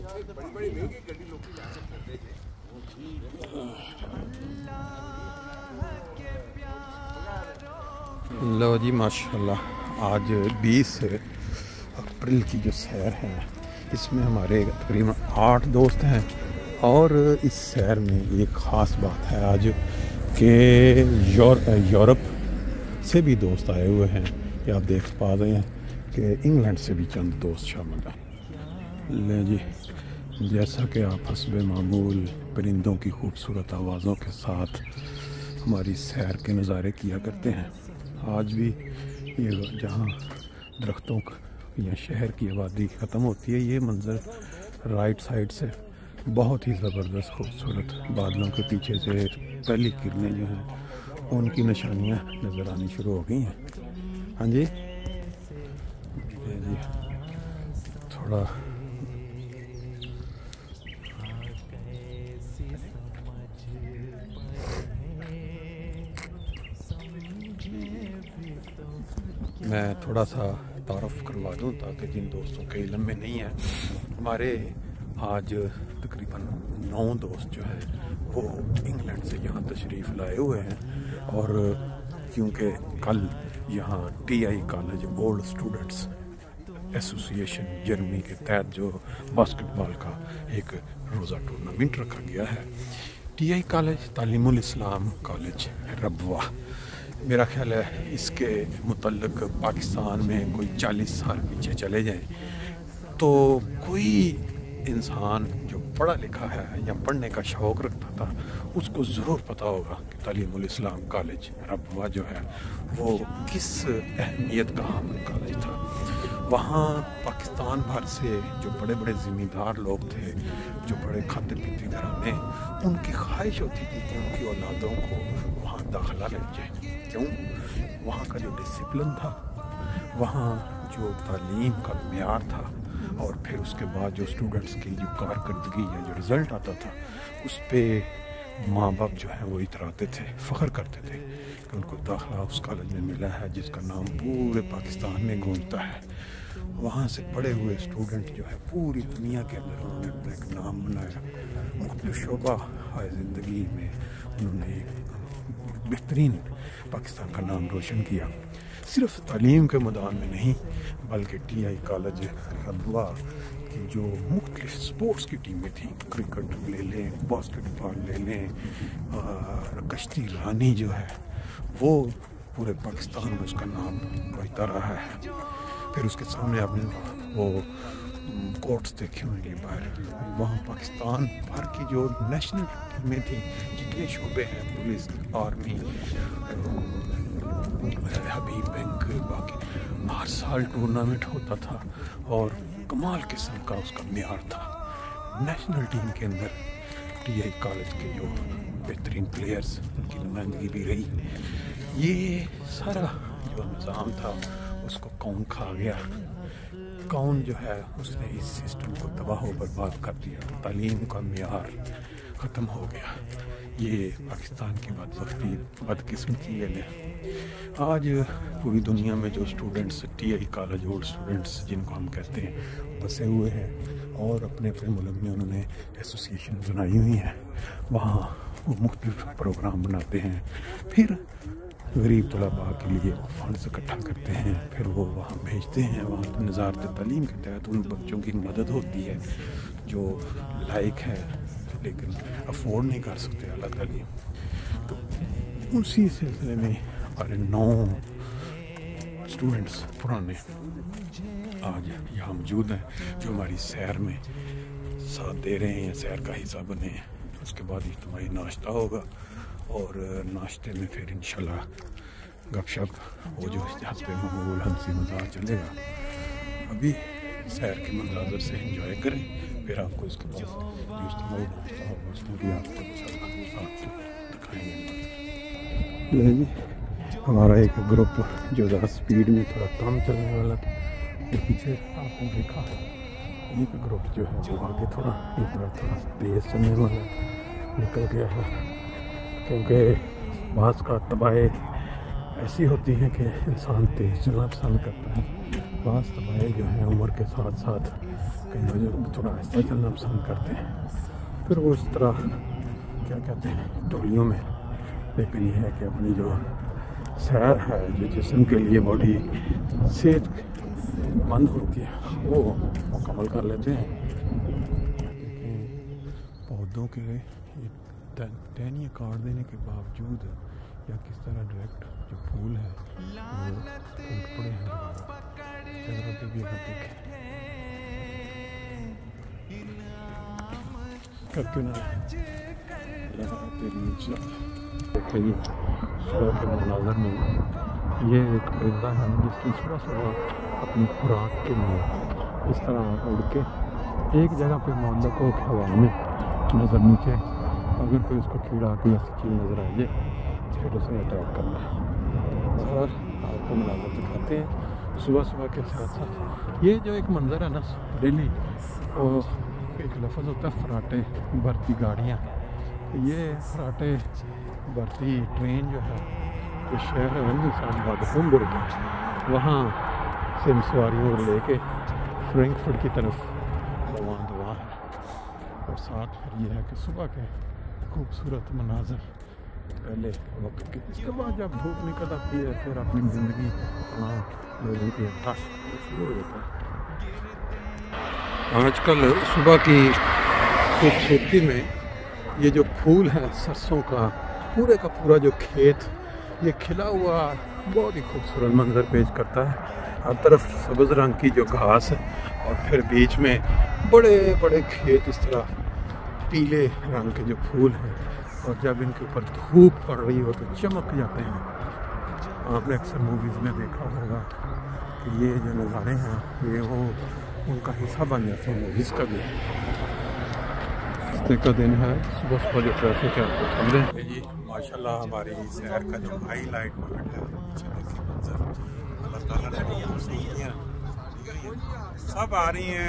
लो जी माशाल्लाह, आज 20 अप्रैल की जो सैर है इसमें हमारे तकरीबन 8 दोस्त हैं। और इस सैर में एक ख़ास बात है आज कि यूरोप से भी दोस्त आए हुए हैं। कि आप देख पा रहे हैं कि इंग्लैंड से भी चंद दोस्त शामिल हैं। ले जी, जैसा कि आप हस्बे मामूल परिंदों की खूबसूरत आवाज़ों के साथ हमारी सैर के नज़ारे किया करते हैं, आज भी ये जहाँ दरख्तों या शहर की आबादी ख़त्म होती है, ये मंज़र राइट साइड से बहुत ही ज़बरदस्त खूबसूरत बादलों के पीछे से पहली किरणें जो हैं उनकी निशानियाँ नज़र आनी शुरू हो गई हैं। हाँ जी, जी थोड़ा मैं थोड़ा सा तारुफ करवा दूँ ताकि जिन दोस्तों के इल्म में नहीं है, हमारे आज तकरीबन 9 दोस्त जो है वो इंग्लैंड से यहाँ तशरीफ़ लाए हुए हैं। और क्योंकि कल यहाँ TI college old students association Germany के तहत जो बास्केटबॉल का एक रोज़ा टूर्नामेंट रखा गया है, TI कॉलेज तालीमुल इस्लाम कॉलेज रबवा, मेरा ख्याल है इसके मुतल्लिक़ पाकिस्तान में कोई 40 साल पीछे चले जाएं तो कोई इंसान जो पढ़ा लिखा है या पढ़ने का शौक़ रखता था उसको ज़रूर पता होगा कि तालीमुल इस्लाम कॉलेज रबवा जो है वो किस अहमियत का हामिल कॉलेज था। वहाँ पाकिस्तान भर से जो बड़े बड़े ज़मींदार लोग थे, जो बड़े खाते पीते घराने, उनकी ख्वाहिश होती थी कि उनकी औलादों को वहाँ दाखिला लग जाए। क्यों? वहाँ का जो डिसिप्लिन था, वहाँ जो तालीम का मेयार था, और फिर उसके बाद जो स्टूडेंट्स की जो कारकर्दगी या जो रिज़ल्ट आता था उस पर माँ बाप जो है वो इतराते थे, फ़ख्र करते थे कि उनको दाखिला उस कॉलेज में मिला है जिसका नाम पूरे पाकिस्तान में गूंजता है। वहाँ से पढ़े हुए स्टूडेंट जो है पूरी दुनिया के अंदर उन्होंने अपना एक नाम बनाया, मुख्तलिफ शोबा हाय ज़िंदगी में उन्होंने एक बेहतरीन पाकिस्तान का नाम रोशन किया। सिर्फ तालीम के मैदान में नहीं बल्कि TI कॉलेज रबवा की जो मुख्तलिफ स्पोर्ट्स की टीमें थी, क्रिकेट ले लें, बास्केटबॉल ले लें, कश्ती रानी जो है वो पूरे पाकिस्तान में उसका नाम रोता रहा है। फिर उसके सामने आपने वो कोर्ट्स देखे होंगे बाहर, वहाँ पाकिस्तान भर की जो नेशनल टीमें थी, जितने शोबे हैं, पुलिस, आर्मी, हबीब बैंक, बाकी हर साल टूर्नामेंट होता था और कमाल किस्म का उसका मेयार था। नेशनल टीम के अंदर TI कॉलेज के जो बेहतरीन प्लेयर्स, उनकी नुमाइंदगी भी रही। ये सारा जो निज़ाम था उसको कौन खा गया, कौन जो है उसने इस सिस्टम को तबाह व बर्बाद कर दिया, तालीम का मेयार ख़त्म हो गया। ये पाकिस्तान की बदबख्ती, बदकिस्मती है। आज पूरी दुनिया में जो students TI college old students जिनको हम कहते हैं बसे हुए हैं और अपने अपने मुल्क में उन्होंने एसोसिएशन बनाई हुई हैं, वहाँ वो मुख्तलिफ प्रोग्राम बनाते हैं, फिर गरीब तलबा के लिए फंड्स इकट्ठा करते हैं, फिर वो वहाँ भेजते हैं। वहाँ नज़ारत तालीम के तहत उन बच्चों की मदद होती है जो लायक है लेकिन अफोर्ड नहीं कर सकते अला तालीम। तो उसी सिलसिले में हमारे 9 स्टूडेंट्स पुराने आज यहाँ मौजूद हैं जो हमारी सैर में साथ दे रहे हैं या सैर का हिस्सा बने हैं। उसके बाद इज्तिमाई नाश्ता होगा और नाश्ते में फिर इंशाल्लाह गपशप वो जो हस्बे मामूल हंसी मजाक चलेगा। अभी सैर के मंजाजर से एंजॉय करें, फिर आपको इसके बाद जो इज्तिमाई नाश्ता होगा उसमें भी आपको दिखाएंगे। जी हमारा एक ग्रुप जो ज़रा स्पीड में थोड़ा कम चलने वाला था, पीछे आपने देखा एक ग्रुप जो है वो आगे थोड़ा थोड़ा तेज़ चलने वाला निकल गया है, क्योंकि बास का तबाही ऐसी होती हैं कि इंसान तेज़ चलना पसंद करता है। बास तबाही जो है उम्र के साथ साथ कई लोग थोड़ा ऐसा चलना पसंद करते हैं, फिर वो इस तरह क्या कहते हैं टोलियों में। लेकिन ये है कि अपनी जो सैर है जो जिस्म के लिए बॉडी सेहतमंद होती है वो मुकम्मल कर लेते हैं। पौधों के टहनियाँ काट देने के बावजूद या किस तरह डायरेक्ट जो फूल है वो फूट पड़े हैं जगह पे भी अगर देखें करके ना देखिए जी सुबह के मनाज़र में ये एक परिंदा है जिसकी सुबह सुबह अपनी खुराक के लिए इस तरह उड़ के एक जगह पे मोहल्ले को हवा में नज़र नीचे अगर कोई उसको कीड़ा कोई ऐसी चीज़ नज़र आ जाए फिर उसने अटैक करना है। और आपको मनाज़र दिखाते हैं सुबह सुबह के साथ साथ। ये जो एक मंज़र है ना डेली वो एक लफ्ज़ होता है फराटे भरती गाड़ियाँ। ये फराटे भरती ट्रेन जो है जो शहर है निज़ामाबाद वहाँ से सवारियों को लेके फ्रैंकफर्ट की तरफ रवान है। और साथ फिर ये है कि सुबह के खूबसूरत मनाज़र पहले वक्त के, इसके बाद जब धूप निकल आती है फिर अपनी ज़िंदगी लोगों के शुरू हो जाता है। आजकल सुबह की खूबसूरती में ये जो फूल है सरसों का का पूरा जो खेत ये खिला हुआ बहुत ही खूबसूरत मंजर पेश करता है। हर तरफ सब्ज़ रंग की जो घास है और फिर बीच में बड़े बड़े खेत इस तरह पीले रंग के जो फूल हैं और जब इनके ऊपर धूप पड़ रही हो तो चमक जाते हैं। आपने अक्सर मूवीज़ में देखा होगा कि ये जो नज़ारे हैं ये वो उनका हिस्सा बन जाते हैं मूवीज़ का भी। हफ्ते का दिन है, सुबह सुबह जो ट्रैफिक है आपको थम रहे जी माशाल्लाह। हमारी शहर का जो हाईलाइट मोमेंट है अल्लाह ताला ने सब आ रही हैं।